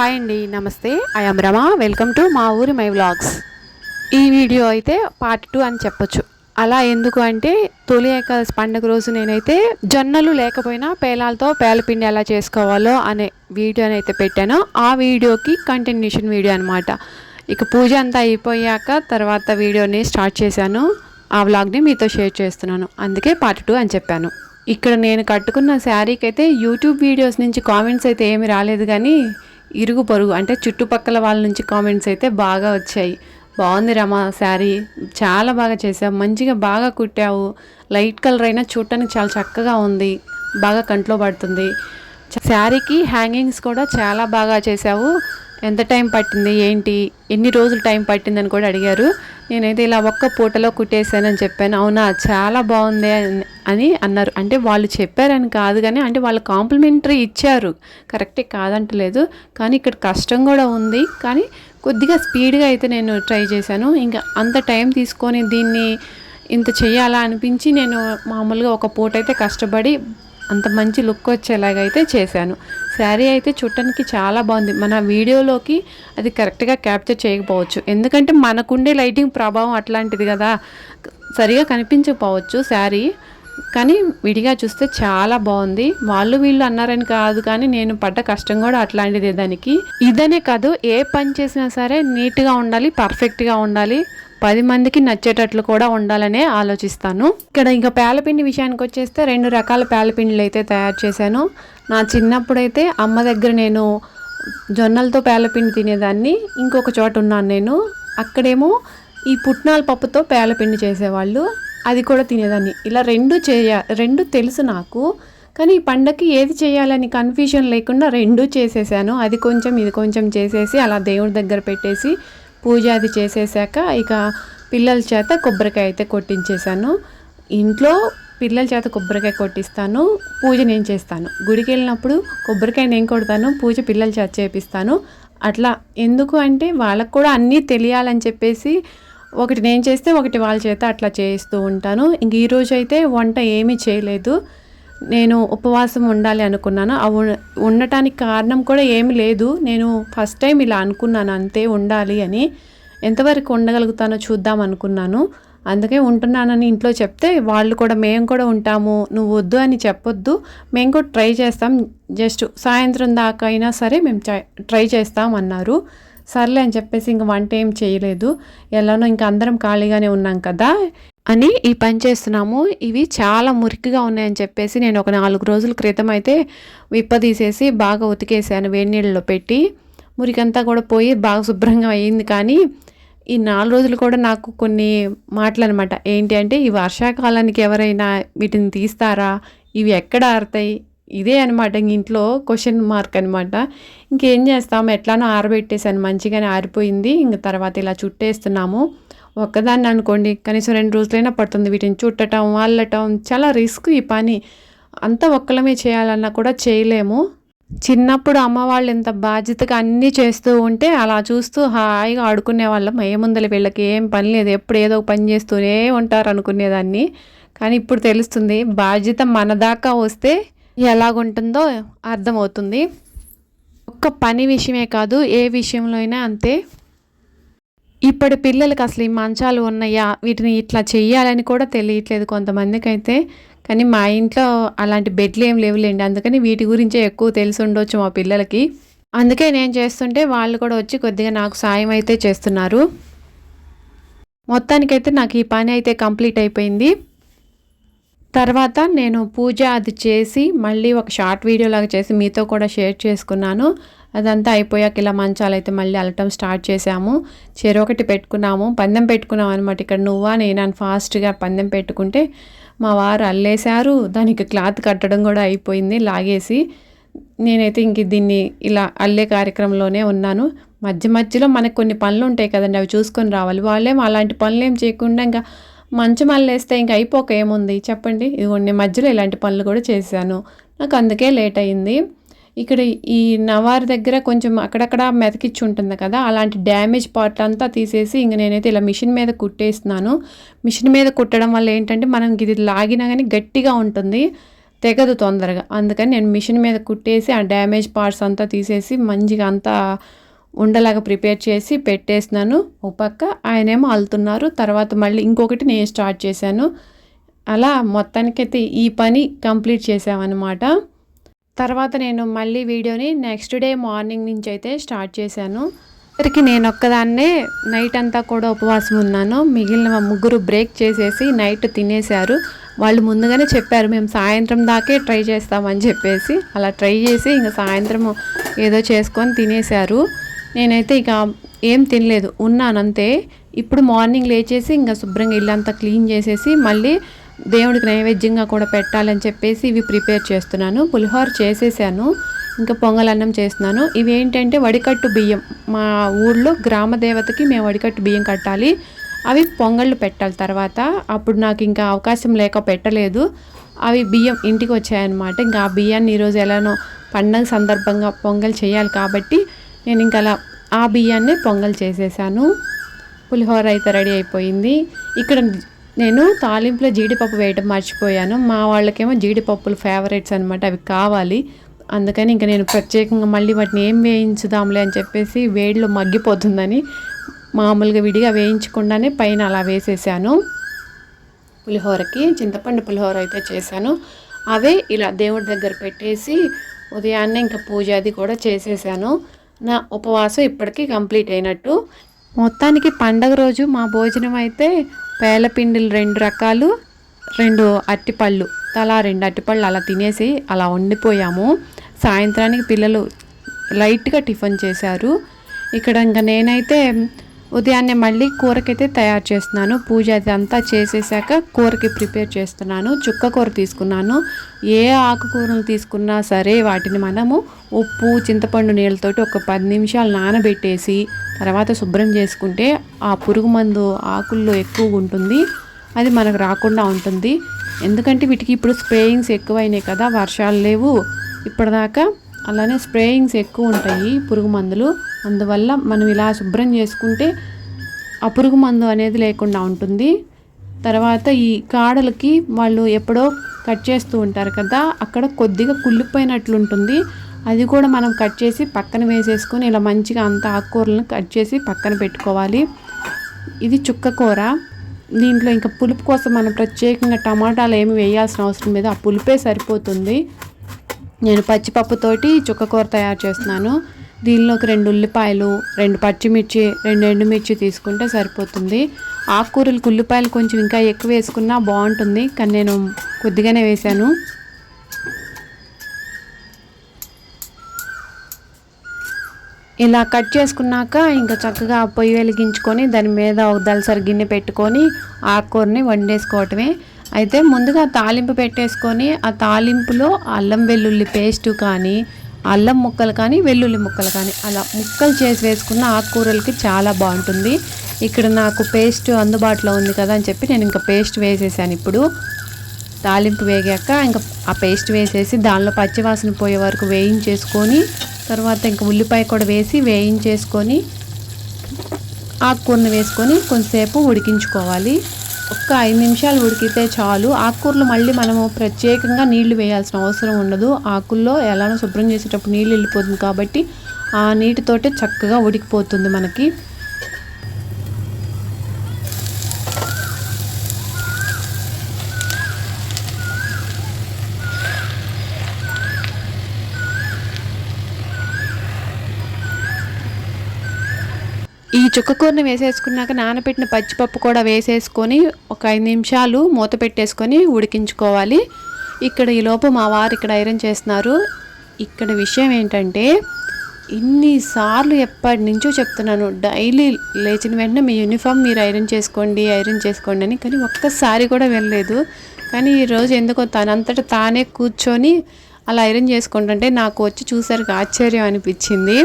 Hi అండి, నమస్తే. I am Rama. Welcome to మా ఊరి మై వ్లాగ్స్. ఈ వీడియో అయితే పార్ట్ 2 అని చెప్పొచ్చు. అలా ఎందుకు అంటే తొలి ఏకాదశి పండుగ రోజు నేనైతే జొన్నలు లేకపోయినా పేలాలతో పేలపిండి ఎలా చేసుకోవాలో అనే వీడియోని అయితే పెట్టాను. ఆ వీడియోకి కంటిన్యూషన్ వీడియో అనమాట. ఇక పూజ అంతా అయిపోయాక తర్వాత వీడియోని స్టార్ట్ చేశాను. ఆ వ్లాగ్ని మీతో షేర్ చేస్తున్నాను, అందుకే పార్ట్ 2 అని చెప్పాను. ఇక్కడ నేను కట్టుకున్న శారీకి అయితే యూట్యూబ్ వీడియోస్ నుంచి కామెంట్స్ అయితే ఏమి రాలేదు, కానీ ఇరుగు పొరుగు అంటే చుట్టుపక్కల వాళ్ళ నుంచి కామెంట్స్ అయితే బాగా వచ్చాయి. బాగుంది రమా శారీ, చాలా బాగా చేసావు, మంచిగా బాగా కుట్టావు, లైట్ కలర్ అయినా చూడటానికి చాలా చక్కగా ఉంది, బాగా కంట్లో పడుతుంది. శారీకి హ్యాంగింగ్స్ కూడా చాలా బాగా చేసావు, ఎంత టైం పట్టింది ఏంటి, ఎన్ని రోజులు టైం పట్టిందని కూడా అడిగారు. నేనైతే ఇలా ఒక్క పూటలో కుట్టేసానని చెప్పాను. అవునా, చాలా బాగుంది అని అన్నారు. అంటే వాళ్ళు చెప్పారని కాదు, కానీ అంటే వాళ్ళు కాంప్లిమెంటరీ ఇచ్చారు, కరెక్టే కాదంటలేదు, కానీ ఇక్కడ కష్టం కూడా ఉంది. కానీ కొద్దిగా స్పీడ్గా అయితే నేను ట్రై చేశాను. ఇంకా అంత టైం తీసుకొని దీన్ని ఇంత చేయాలా అనిపించి నేను మామూలుగా ఒక పూట అయితే కష్టపడి అంత మంచి లుక్ వచ్చేలాగైతే చేశాను. శారీ అయితే చూడటానికి చాలా బాగుంది. మన వీడియోలోకి అది కరెక్ట్గా క్యాప్చర్ చేయకపోవచ్చు, ఎందుకంటే మనకుండే లైటింగ్ ప్రభావం అట్లాంటిది కదా, సరిగా కనిపించకపోవచ్చు శారీ, కానీ విడిగా చూస్తే చాలా బాగుంది. వాళ్ళు వీళ్ళు అన్నారని కాదు, కానీ నేను పడ్డ కష్టం కూడా అట్లాంటిదే. దానికి ఇదనే కాదు, ఏ పని చేసినా సరే నీట్గా ఉండాలి, పర్ఫెక్ట్గా ఉండాలి, 10 మందికి నచ్చేటట్లు కూడా ఉండాలనే ఆలోచిస్తాను. ఇక్కడ ఇంకా పేలపిండి విషయానికి వచ్చేస్తే 2 రకాల పేలపిండిలు అయితే తయారు చేశాను. నా చిన్నప్పుడైతే అమ్మ దగ్గర నేను జొన్నలతో పేలపిండి తినేదాన్ని. ఇంకొక చోట ఉన్నాను నేను, అక్కడేమో ఈ పుట్నాల పప్పుతో పేలపిండి చేసేవాళ్ళు, అది కూడా తినేదాన్ని. ఇలా రెండు తెలుసు నాకు, కానీ ఈ పండగకి ఏది చేయాలని కన్ఫ్యూజన్ లేకుండా 2 చేసేసాను. అది కొంచెం ఇది కొంచెం చేసేసి అలా దేవుడి దగ్గర పెట్టేసి పూజ అది చేసేసాక ఇక పిల్లల చేత కొబ్బరికాయ అయితే కొట్టించేశాను. ఇంట్లో పిల్లల చేత కొబ్బరికాయ కొట్టిస్తాను, పూజ నేను చేస్తాను. గుడికి వెళ్ళినప్పుడు కొబ్బరికాయ నేను కొడతాను, పూజ పిల్లల చేత చేపిస్తాను. అట్లా ఎందుకు అంటే వాళ్ళకు కూడా అన్నీ తెలియాలని చెప్పేసి ఒకటి నేను చేస్తే ఒకటి వాళ్ళ చేత అట్లా చేస్తూ ఉంటాను. ఇంక ఈరోజు అయితే వంట ఏమీ చేయలేదు, నేను ఉపవాసం ఉండాలి అనుకున్నాను. ఉండటానికి కారణం కూడా ఏమి లేదు, నేను ఫస్ట్ టైం ఇలా అనుకున్నాను అంతే, ఉండాలి అని. ఎంతవరకు ఉండగలుగుతానో చూద్దాం అనుకున్నాను, అందుకే ఉంటున్నానని ఇంట్లో చెప్తే వాళ్ళు కూడా మేము కూడా ఉంటాము, నువ్వు వద్దు అని చెప్పొద్దు, మేము కూడా ట్రై చేస్తాం, జస్ట్ సాయంత్రం దాకా అయినా సరే మేము ట్రై చేస్తాం అన్నారు. సర్లే అని చెప్పేసి ఇంక వంట ఏం చేయలేదు, ఎలానో ఇంకా అందరం ఖాళీగానే ఉన్నాం కదా అని ఈ పని చేస్తున్నాము. ఇవి చాలా మురికిగా ఉన్నాయని చెప్పేసి నేను ఒక 4 రోజుల క్రితం అయితే విప్పదీసేసి బాగా ఉతికేసాను వేడి నీళ్ళలో పెట్టి. మురికంతా కూడా పోయి బాగా శుభ్రంగా అయ్యింది. కానీ ఈ 4 రోజులు కూడా నాకు కొన్ని మాటలు అనమాట. ఏంటి అంటే, ఈ వర్షాకాలానికి ఎవరైనా వీటిని తీస్తారా, ఇవి ఎక్కడ ఆరుతాయి, ఇదే అనమాట ఇంట్లో క్వశ్చన్ మార్క్ అనమాట. ఇంకేం చేస్తాము, ఎట్లానో ఆరబెట్టేసాను, మంచిగానే ఆరిపోయింది. ఇంక తర్వాత ఇలా చుట్టేస్తున్నాము. ఒక్కదాన్ని అనుకోండి కనీసం 2 రోజులైనా పడుతుంది వీటిని చుట్టటం, అల్లటం, చాలా రిస్క్ ఈ పని. అంతా ఒక్కలమే చేయాలన్నా కూడా చేయలేము. చిన్నప్పుడు అమ్మ వాళ్ళు ఎంత బాధ్యతగా అన్నీ చేస్తూ ఉంటే అలా చూస్తూ హాయిగా ఆడుకునే వాళ్ళం. ఏముందలే వీళ్ళకి ఏం పని లేదు, ఎప్పుడు ఏదో పని చేస్తూనే ఉంటారు అనుకునేదాన్ని. కానీ ఇప్పుడు తెలుస్తుంది, బాధ్యత మన దాకా వస్తే ఎలాగుంటుందో అర్థమవుతుంది. ఒక్క పని విషయమే కాదు, ఏ విషయంలో అయినా అంతే. ఇప్పటి పిల్లలకి అసలు ఈ మంచాలు ఉన్నాయా, వీటిని ఇట్లా చెయ్యాలని కూడా తెలియట్లేదు కొంతమందికి అయితే. కానీ మా ఇంట్లో అలాంటి బెడ్లు ఏం లేవులేండి, అందుకని వీటి గురించే ఎక్కువ తెలిసి ఉండొచ్చు మా పిల్లలకి. అందుకే నేను చేస్తుంటే వాళ్ళు కూడా వచ్చి కొద్దిగా నాకు సాయం అయితే చేస్తున్నారు. మొత్తానికైతే నాకు ఈ పని అయితే కంప్లీట్ అయిపోయింది. తర్వాత నేను పూజ అది చేసి మళ్ళీ ఒక షార్ట్ వీడియో లాగా చేసి మీతో కూడా షేర్ చేసుకున్నాను. అదంతా అయిపోయాక ఇలా మంచాలు అయితే మళ్ళీ అల్లటం స్టార్ట్ చేసాము. చెరొకటి పెట్టుకున్నాము, పందెం పెట్టుకున్నాం అనమాట. ఇక్కడ నువ్వా నేనా ఫాస్ట్గా పందెం పెట్టుకుంటే మా వారు అల్లేశారు, దానికి క్లాత్ కట్టడం కూడా అయిపోయింది లాగేసి. నేనైతే ఇంక దీన్ని ఇలా అల్లే కార్యక్రమంలోనే ఉన్నాను. మధ్య మధ్యలో మనకు కొన్ని పనులు ఉంటాయి కదండి, అవి చూసుకొని రావాలి. వాళ్ళేమో అలాంటి పనులు ఏం చేయకుండా ఇంకా మంచం అల్లేస్తే ఇంక అయిపోక ఏముంది చెప్పండి. ఇదిగోండి మధ్యలో ఇలాంటి పనులు కూడా చేశాను, నాకు అందుకే లేట్ అయింది. ఇక్కడ ఈ నవారు దగ్గర కొంచెం అక్కడక్కడ మెతకిచ్చి ఉంటుంది కదా, అలాంటి డ్యామేజ్ పార్ట్ అంతా తీసేసి ఇంక నేనైతే ఇలా మిషన్ మీద కుట్టేస్తున్నాను. మిషన్ మీద కుట్టడం వల్ల ఏంటంటే మనం ఇది లాగినా కానీ గట్టిగా ఉంటుంది, తెగదు తొందరగా. అందుకని నేను మిషన్ మీద కుట్టేసి ఆ డ్యామేజ్ పార్ట్స్ అంతా తీసేసి మంచిగా అంతా ఉండలాగా ప్రిపేర్ చేసి పెట్టేసినాను. ఒక పక్క ఆయనేమో అల్లుతున్నారు. తర్వాత మళ్ళీ ఇంకొకటి నేను స్టార్ట్ చేశాను. అలా మొత్తానికైతే ఈ పని కంప్లీట్ చేసామన్నమాట. తర్వాత నేను మళ్ళీ వీడియోని నెక్స్ట్ డే మార్నింగ్ నుంచి అయితే స్టార్ట్ చేశాను. ఇక్కడికి నేను ఒక్కదాన్నే నైట్ అంతా కూడా ఉపవాసం ఉన్నాను. మిగిలిన ముగ్గురు బ్రేక్ చేసేసి నైట్ తినేశారు. వాళ్ళు ముందుగానే చెప్పారు మేము సాయంత్రం దాకే ట్రై చేస్తామని చెప్పేసి. అలా ట్రై చేసి ఇంకా సాయంత్రం ఏదో చేసుకొని తినేశారు. నేనైతే ఇక ఏం తినలేదు, ఉన్నానంతే. ఇప్పుడు మార్నింగ్ లేచేసి ఇంకా శుభ్రంగా ఇల్లంతా క్లీన్ చేసేసి మళ్ళీ దేవుడికి నైవేద్యంగా కూడా పెట్టాలని చెప్పేసి ఇవి ప్రిపేర్ చేస్తున్నాను. పులిహోర చేసేసాను, ఇంకా పొంగలన్నం చేస్తున్నాను. ఇవి ఏంటంటే వడికట్టు బియ్యం. మా ఊళ్ళో గ్రామ దేవతకి మేము వడికట్టు బియ్యం కట్టాలి, అవి పొంగళ్ళు పెట్టాలి తర్వాత. అప్పుడు నాకు ఇంకా అవకాశం లేక పెట్టలేదు. అవి బియ్యం ఇంటికి వచ్చాయన్నమాట. ఇంకా ఆ బియ్యాన్ని ఈరోజు ఎలానో పండగ సందర్భంగా పొంగల్ చేయాలి కాబట్టి నేను ఇంకా అలా ఆ బియ్యాన్నే పొంగల్ చేసేసాను. పులిహోర అయితే రెడీ అయిపోయింది. ఇక్కడ నేను తాలింపులో జీడిపప్పు వేయటం మర్చిపోయాను. మా వాళ్ళకేమో జీడిపప్పులు ఫేవరెట్స్ అనమాట, అవి కావాలి. అందుకని ఇంకా నేను ప్రత్యేకంగా మళ్ళీ వాటిని ఏం వేయించుదాంలే అని చెప్పేసి వేడిలో మగ్గిపోతుందని మామూలుగా విడిగా వేయించకుండానే పైన అలా వేసేసాను. పులిహోరకి చింతపండు పులిహోర అయితే చేశాను. అవే ఇలా దేవుడి దగ్గర పెట్టేసి ఉదయాన్నే ఇంకా పూజ అది కూడా చేసేసాను. నా ఉపవాసం ఇప్పటికీ కంప్లీట్ అయినట్టు. మొత్తానికి పండగ రోజు మా భోజనం అయితే పేలపిండిలు 2 రకాలు, 2 అరటిపళ్ళు, తలా 2 అరటిపళ్ళు అలా తినేసి అలా వండిపోయాము. సాయంత్రానికి పిల్లలు లైట్గా టిఫిన్ చేశారు. ఇక్కడ ఇంకా నేనైతే ఉదయాన్నే మళ్ళీ కూరకైతే తయారు చేస్తున్నాను. పూజ అది అంతా చేసేసాక కూరకి ప్రిపేర్ చేస్తున్నాను. చుక్క కూర తీసుకున్నాను. ఏ ఆకుకూరలు తీసుకున్నా సరే వాటిని మనము ఉప్పు చింతపండు నీళ్ళతోటి ఒక 10 నిమిషాలు నానబెట్టేసి తర్వాత శుభ్రం చేసుకుంటే ఆ పురుగు మందు ఆకుల్లో ఎక్కువగా ఉంటుంది, అది మనకు రాకుండా ఉంటుంది. ఎందుకంటే వీటికి ఇప్పుడు స్ప్రేయింగ్స్ ఎక్కువైనాయి కదా, వర్షాలు లేవు ఇప్పటిదాకా. అలానే స్ప్రేయింగ్స్ ఎక్కువ ఉంటాయి పురుగు మందులు. అందువల్ల మనం ఇలా శుభ్రం చేసుకుంటే ఆ పురుగు మందు అనేది లేకుండా ఉంటుంది. తర్వాత ఈ కాడలకి వాళ్ళు ఎప్పుడో కట్ చేస్తూ ఉంటారు కదా, అక్కడ కొద్దిగా కుళ్ళిపోయినట్లుంటుంది. అది కూడా మనం కట్ చేసి పక్కన వేసేసుకొని ఇలా మంచిగా అంత ఆకుకూరలను కట్ చేసి పక్కన పెట్టుకోవాలి. ఇది చుక్క కూర. దీంట్లో ఇంకా పులుపు కోసం మనం ప్రత్యేకంగా టమాటాలు ఏమి వేయాల్సిన అవసరం లేదు, ఆ పులుపే సరిపోతుంది. నేను పచ్చిపప్పుతోటి చుక్క కూర తయారు చేస్తున్నాను. దీనిలోకి 2 ఉల్లిపాయలు, 2 పచ్చిమిర్చి, 2 ఎండుమిర్చి తీసుకుంటే సరిపోతుంది. ఆకుకూరలకు ఉల్లిపాయలు కొంచెం ఇంకా ఎక్కువ వేసుకున్నా బాగుంటుంది, కానీ నేను కొద్దిగానే వేశాను. ఇలా కట్ చేసుకున్నాక ఇంకా చక్కగా పొయ్యి వెలిగించుకొని దాని మీద ఒక దలసరి గిన్నె పెట్టుకొని ఆకుకూరని వండేసుకోవటమే. అయితే ముందుగా తాలింపు పెట్టేసుకొని ఆ తాలింపులో అల్లం వెల్లుల్లి పేస్టు కానీ, అల్లం ముక్కలు కానీ, వెల్లుల్లి ముక్కలు కానీ అలా ముక్కలు చేసి వేసుకున్న ఆకుకూరలకి చాలా బాగుంటుంది. ఇక్కడ నాకు పేస్ట్ అందుబాటులో ఉంది కదా అని చెప్పి నేను ఇంకా పేస్ట్ వేసేసాను. ఇప్పుడు తాలింపు వేగాక ఇంకా ఆ పేస్ట్ వేసేసి దానిలో పచ్చివాసన పోయే వరకు వేయించేసుకొని తర్వాత ఇంకా ఉల్లిపాయ కూడా వేసి వేయించేసుకొని ఆకుకూరను వేసుకొని కొంచెంసేపు ఉడికించుకోవాలి. ఒక్క 5 నిమిషాలు ఉడికితే చాలు. ఆకుకూరలు మళ్ళీ మనము ప్రత్యేకంగా నీళ్లు వేయాల్సిన అవసరం ఉండదు. ఆకుల్లో ఎలానో శుభ్రం చేసేటప్పుడు నీళ్ళు వెళ్ళిపోతుంది కాబట్టి ఆ నీటితోటే చక్కగా ఉడికిపోతుంది మనకి. ఈ చుక్కకూరని వేసేసుకున్నాక నానబెట్టిన పచ్చిపప్పు కూడా వేసేసుకొని ఒక 5 నిమిషాలు మూత పెట్టేసుకొని ఉడికించుకోవాలి. ఇక్కడ ఈలోపు మా వారు ఇక్కడ ఐరన్ చేస్తున్నారు. ఇక్కడ విషయం ఏంటంటే ఇన్నిసార్లు ఎప్పటి నుంచో చెప్తున్నాను, డైలీ లేచిన వెంటనే మీ యూనిఫామ్ మీరు ఐరన్ చేసుకోండి అని, కానీ ఒక్కసారి కూడా వెళ్ళలేదు. కానీ ఈరోజు ఎందుకో తనంతట తానే కూర్చొని అలా ఐరన్ చేసుకుంటుంటే నాకు వచ్చి చూసరికి ఆశ్చర్యం అనిపించింది.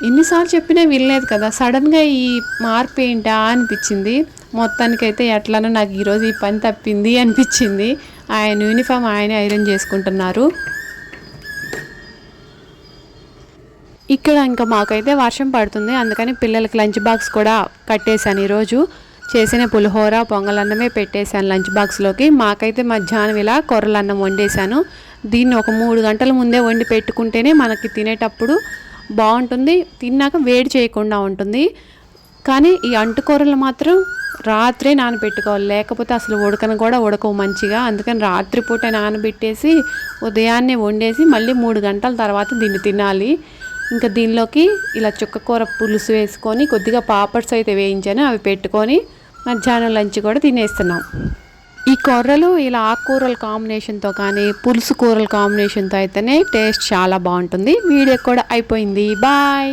ఎన్నిసార్లు చెప్పినా వినలేదు కదా, సడన్గా ఈ మార్పు ఏంటా అనిపించింది. మొత్తానికైతే ఎట్లానో నాకు ఈరోజు ఈ పని తప్పింది అనిపించింది. ఆయన యూనిఫామ్ ఆయనే ఐరన్ చేసుకుంటున్నారు. ఇక్కడ ఇంకా మాకైతే వర్షం పడుతుంది, అందుకని పిల్లలకి లంచ్ బాక్స్ కూడా కట్టేశాను ఈరోజు. చేసిన పులిహోర పొంగలన్నమే పెట్టేశాను లంచ్ బాక్స్లోకి. మాకైతే మధ్యాహ్నం ఇలా కొర్రలన్నం వండేశాను. దీన్ని ఒక 3 గంటల ముందే వండి పెట్టుకుంటేనే మనకి తినేటప్పుడు బాగుంటుంది, తిన్నాక వేడి చేయకుండా ఉంటుంది. కానీ ఈ అంటుకూరలు మాత్రం రాత్రే నానబెట్టుకోవాలి, లేకపోతే అసలు ఉడకను కూడా ఉడకవు మంచిగా. అందుకని రాత్రిపూట నానబెట్టేసి ఉదయాన్నే వండేసి మళ్ళీ 3 గంటల తర్వాత దీన్ని తినాలి. ఇంకా దీనిలోకి ఇలా చుక్కకూర పులుసు వేసుకొని కొద్దిగా పాపడ్స్ అయితే వేయించాను, అవి పెట్టుకొని మధ్యాహ్నం లంచ్ కూడా తినేస్తున్నాం. ఈ కొర్రలు ఇలా ఆకుకూరల కాంబినేషన్తో కానీ పులుసు కూరల కాంబినేషన్తో అయితేనే టేస్ట్ చాలా బాగుంటుంది. వీడియో కూడా అయిపోయింది. బాయ్.